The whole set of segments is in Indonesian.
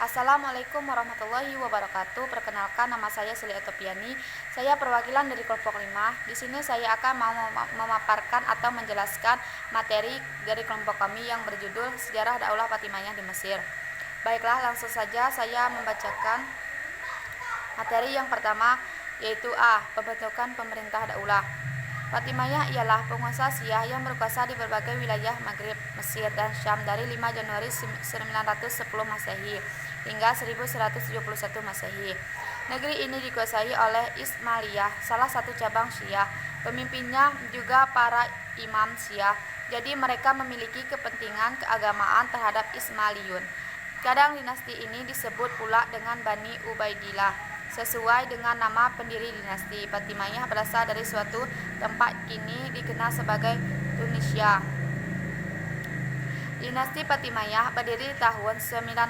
Assalamualaikum warahmatullahi wabarakatuh. Perkenalkan, nama saya Sili Etopiani. Saya perwakilan dari kelompok 5. Di sini saya akan memaparkan atau menjelaskan materi dari kelompok kami yang berjudul Sejarah Daulah Fatimiyah di Mesir. Baiklah, langsung saja saya membacakan materi yang pertama, yaitu A. Pembentukan Pemerintah Daulah. Fatimiyah ialah penguasa Syiah yang berkuasa di berbagai wilayah Maghrib, Mesir, dan Syam dari 5 Januari 910 Masehi hingga 1171 Masehi. Negeri ini dikuasai oleh Ismailiyah, salah satu cabang Syiah. Pemimpinnya juga para imam Syiah, jadi mereka memiliki kepentingan keagamaan terhadap Ismailiyun. Kadang dinasti ini disebut pula dengan Bani Ubaidillah, sesuai dengan nama pendiri dinasti. Fatimiyah berasal dari suatu tempat kini dikenal sebagai Tunisia. Dinasti Fatimiyah berdiri tahun 909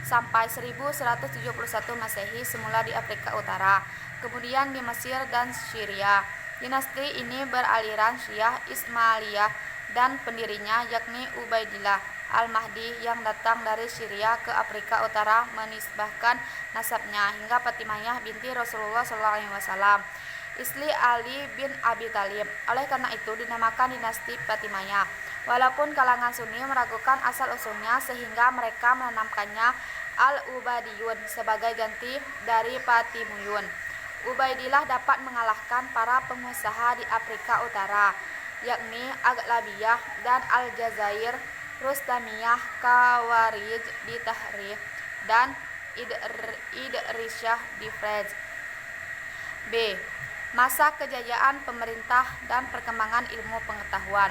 sampai 1171 Masehi, semula di Afrika Utara, kemudian di Mesir dan Syria. Dinasti ini beraliran Syiah Ismailiyah dan pendirinya yakni Ubaidillah Al-Mahdi yang datang dari Syria ke Afrika Utara menisbahkan nasabnya hingga Fatimiyah binti Rasulullah SAW, istri Ali bin Abi Thalib. Oleh karena itu dinamakan dinasti Fatimiyah. Walaupun kalangan Sunni meragukan asal-usulnya sehingga mereka menanamkannya Al-Ubaidiyun sebagai ganti dari Fatimiyun. Ubaidillah dapat mengalahkan para pengusaha di Afrika Utara, yakni Aghlabiyah dan Aljazair, Rustamiyah, Khawarij di Tahrih, dan Idrisyah di Fez. B. Masa kejayaan pemerintah dan perkembangan ilmu pengetahuan.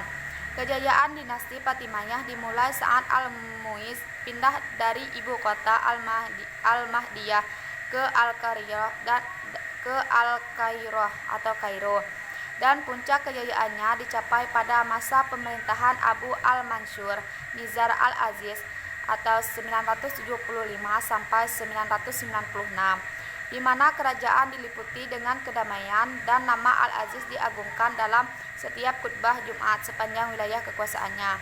Kejayaan dinasti Fatimiyah dimulai saat Al-Muiz pindah dari ibu kota Al-Mahdiyah ke Al-Qairah atau Kairo, dan puncak kejayaannya dicapai pada masa pemerintahan Abu Al-Mansur Nizar Al-Aziz atau 975 sampai 996, di mana kerajaan diliputi dengan kedamaian dan nama Al-Aziz diagungkan dalam setiap khutbah Jumat sepanjang wilayah kekuasaannya.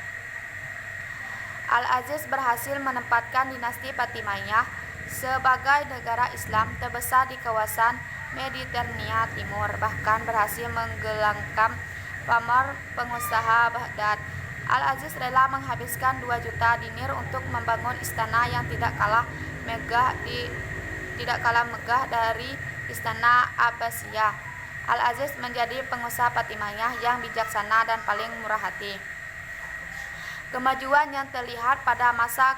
Al-Aziz berhasil menempatkan dinasti Fatimiyah sebagai negara Islam terbesar di kawasan Mediterania Timur, bahkan berhasil menggelengkan pamor pengusaha Baghdad. Al-Aziz rela menghabiskan 2 juta dinar untuk membangun istana yang tidak kalah megah dari istana Abbasiyah. Al-Aziz menjadi pengusaha Fatimiyah yang bijaksana dan paling murah hati. Kemajuan yang terlihat pada masa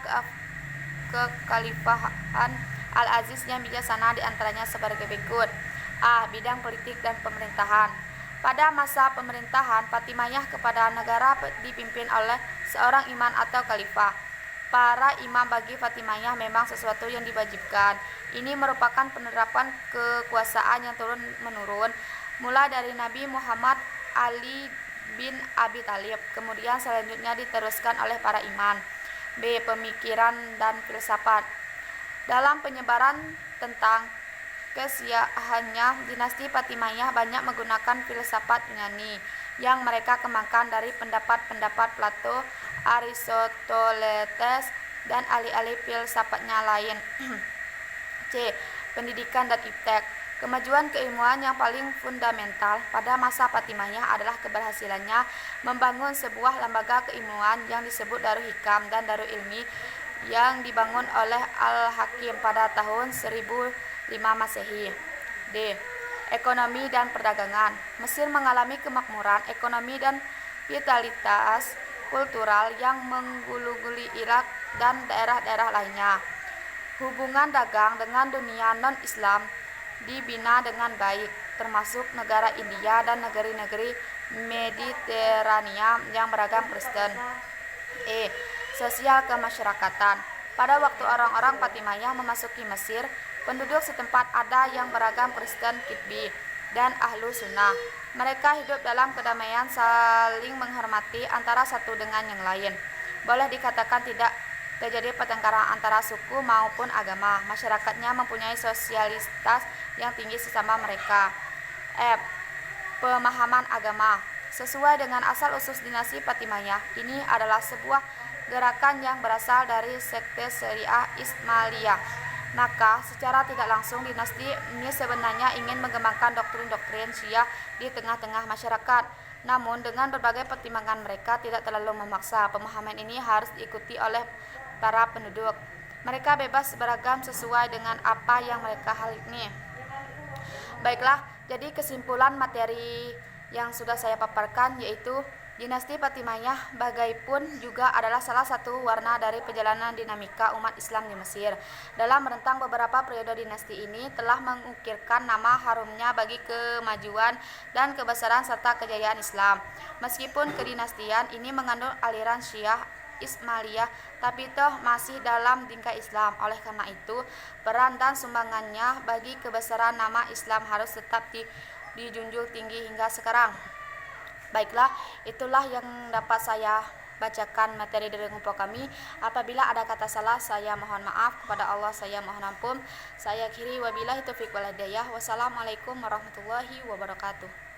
kekhalifahan Al-Aziz yang bijaksana diantaranya sebagai berikut. A. Bidang politik dan pemerintahan. Pada masa pemerintahan Fatimiyah kepada negara dipimpin oleh seorang imam atau khalifah. Para imam bagi Fatimiyah memang sesuatu yang diwajibkan. Ini merupakan penerapan kekuasaan yang turun-menurun, mulai dari Nabi Muhammad, Ali bin Abi Thalib, kemudian selanjutnya diteruskan oleh para imam. B. Pemikiran dan filsafat. Dalam penyebaran tentang kesyiahannya, dinasti Fatimiyah banyak menggunakan filsafat Yunani yang mereka kembangkan dari pendapat-pendapat Plato, Aristoteles, dan ahli-ahli filsafatnya lain. C. Pendidikan dan iptek. Kemajuan keilmuan yang paling fundamental pada masa Fatimiyah adalah keberhasilannya membangun sebuah lembaga keilmuan yang disebut Darul Hikam dan Darul Ilmi yang dibangun oleh Al-Hakim pada tahun 1005 Masehi. D. Ekonomi dan perdagangan. Mesir mengalami kemakmuran ekonomi dan vitalitas kultural yang menggulung-guli Irak dan daerah-daerah lainnya. Hubungan dagang dengan dunia non-Islam dibina dengan baik, termasuk negara India dan negeri-negeri Mediterania yang beragam Kristen. E. Sosial kemasyarakatan. Pada waktu orang-orang Fatimiyah memasuki Mesir, penduduk setempat ada yang beragam Kristen Kitbi dan Ahlu Sunnah. Mereka hidup dalam kedamaian, saling menghormati antara satu dengan yang lain. Boleh dikatakan tidak terjadi pertengkaran antara suku maupun agama. Masyarakatnya mempunyai sosialitas yang tinggi sesama mereka. F. Pemahaman agama. Sesuai dengan asal-usul dinasti Fatimiyah, ini adalah sebuah gerakan yang berasal dari sekte Syiah Ismailiyah. Maka secara tidak langsung dinasti ini sebenarnya ingin mengembangkan doktrin-doktrin Syiah di tengah-tengah masyarakat. Namun dengan berbagai pertimbangan mereka tidak terlalu memaksa. Pemahaman ini harus diikuti oleh para penduduk. Mereka bebas beragam sesuai dengan apa yang mereka hal ini. Baiklah, jadi kesimpulan materi yang sudah saya paparkan yaitu dinasti Fatimiyah bagaipun juga adalah salah satu warna dari perjalanan dinamika umat Islam di Mesir. Dalam rentang beberapa periode dinasti ini telah mengukirkan nama harumnya bagi kemajuan dan kebesaran serta kejayaan Islam. Meskipun kedinastian ini mengandung aliran Syiah Ismailiyah, tapi toh masih dalam tingkah Islam. Oleh karena itu, peran dan sumbangannya bagi kebesaran nama Islam harus tetap dijunjung tinggi hingga sekarang. Baiklah, itulah yang dapat saya bacakan materi dari kelompok kami. Apabila ada kata salah, saya mohon maaf. Kepada Allah saya mohon ampun. Saya akhiri wabillahi taufiq wal hidayah. Wassalamualaikum warahmatullahi wabarakatuh.